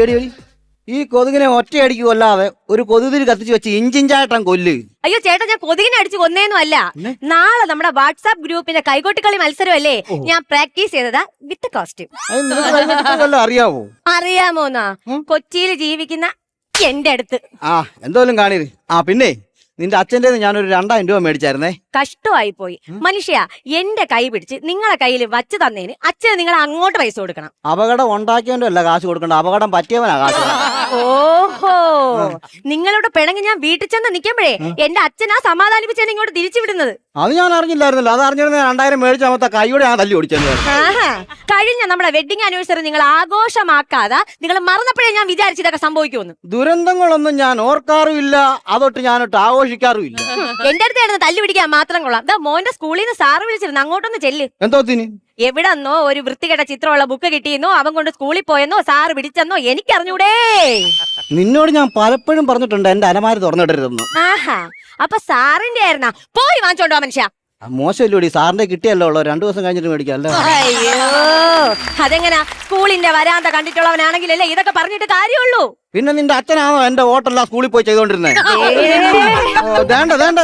എടി ഈ കൊതുകിനെ ഒറ്റയടിക്ക് കൊല്ലാതെ ഒരു കൊതുതിരി കത്തിച്ച് വെച്ച് ഇഞ്ചിഞ്ചായിട്ടാൻ കൊല്ല്. അയ്യോ ചേട്ടാ, ഞാൻ കൊതുകിനെ അടിച്ച് കൊന്നേന്നും അല്ല. നാളെ നമ്മുടെ വാട്സാപ്പ് ഗ്രൂപ്പിന്റെ കൈകൊട്ടിക്കളി മത്സരമല്ലേ, ഞാൻ പ്രാക്ടീസ് ചെയ്തതാ വിത്ത് കോസ്റ്റ്യൂം. അറിയാവോ? അറിയാമോന്നാ? കൊച്ചിയിൽ ജീവിക്കുന്ന എന്റെ അടുത്ത്. എന്തോലും കാണീര്. പിന്നെ നിന്റെ അച്ഛൻ്റെ ഞാനൊരു 2000 രൂപ മേടിച്ചായിരുന്നേ. കഷ്ടമായി പോയി മനുഷ്യ. എന്റെ കൈ പിടിച്ച് നിങ്ങളെ കയ്യിൽ വച്ച് തന്നേന് അച്ഛന് നിങ്ങൾ അങ്ങോട്ട് പൈസ കൊടുക്കണം. അപകടം ഉണ്ടാക്കിയവന്റെ അല്ല കാശ് കൊടുക്കണ്ട, അപകടം പറ്റിയവനാ കാശ്. ഓഹോ, നിങ്ങളുടെ പിണങ്ങി ഞാൻ വീട്ടിൽ ചെന്ന് നിൽക്കുമ്പോഴേ എന്റെ അച്ഛനാ സമാധാനിപ്പിച്ചാണ് ഇങ്ങോട്ട് തിരിച്ചു വിടുന്നത്. അത് ഞാൻ അറിഞ്ഞില്ലായിരുന്നല്ലോ. അത് അറിഞ്ഞിരുന്ന 2000 മേടിച്ചാമത്തെ കൈയോടെ ഞാൻ തല്ലി ഓടിച്ചത്. കഴിഞ്ഞ നമ്മുടെ വെഡിങ് ആനിവേഴ്സറി നിങ്ങൾ ആഘോഷമാക്കാതെ നിങ്ങൾ മറന്നപ്പോഴേ ഞാൻ വിചാരിച്ചു ഇതൊക്കെ സംഭവിക്കുമെന്ന്. ദുരന്തങ്ങളൊന്നും ഞാൻ ഓർക്കാറുമില്ല, അതൊട്ട് ഞാനൊട്ട് ആഘോഷിക്കാറുമില്ല. എന്റെ അടുത്തായിരുന്നു തല്ലു പിടിക്കാൻ മാത്രം കൊള്ളാം. മോന്റെ സ്കൂളിൽ നിന്ന് സാറ് വിളിച്ചിരുന്നു, അങ്ങോട്ടൊന്ന് ചെല്ല്. എന്തോത്തിന്? എവിടെന്നോ ഒരു വൃത്തികെട്ട ചിത്രമുള്ള ബുക്ക് കിട്ടിയെന്നോ അവൻ കൊണ്ട് സ്കൂളിൽ പോയെന്നോ സാറ് പിടിച്ചെന്നോ എനിക്കറിഞ്ഞൂടേ. നിന്നോട് ഞാൻ പലപ്പോഴും പറഞ്ഞിട്ടുണ്ട് എന്റെ അലമാര തുറന്നിടരുതെന്ന്. അപ്പൊ സാറിന്റെ ആയിരുന്നാ? പോയി വാങ്ങിച്ചോണ്ടോ മനുഷ്യ. മോശമല്ലോടി, സാറിന്റെ കിട്ടിയല്ലോ ഉള്ളൂ, 2 ദിവസം കഴിഞ്ഞിട്ട് മേടിക്കാം. അയ്യോ, അതെങ്ങനാ? സ്കൂളിന്റെ വരാന്ത കണ്ടിട്ടുള്ളവനാണെങ്കിലല്ലേ ഇതൊക്കെ പറഞ്ഞിട്ട് കാര്യമുള്ളൂ. പിന്നെ നിന്റെ അച്ഛനാണോ എന്റെ ഓട്ടെല്ലാം സ്കൂളിൽ പോയി ചെയ്തോണ്ടിരുന്നേ? വേണ്ട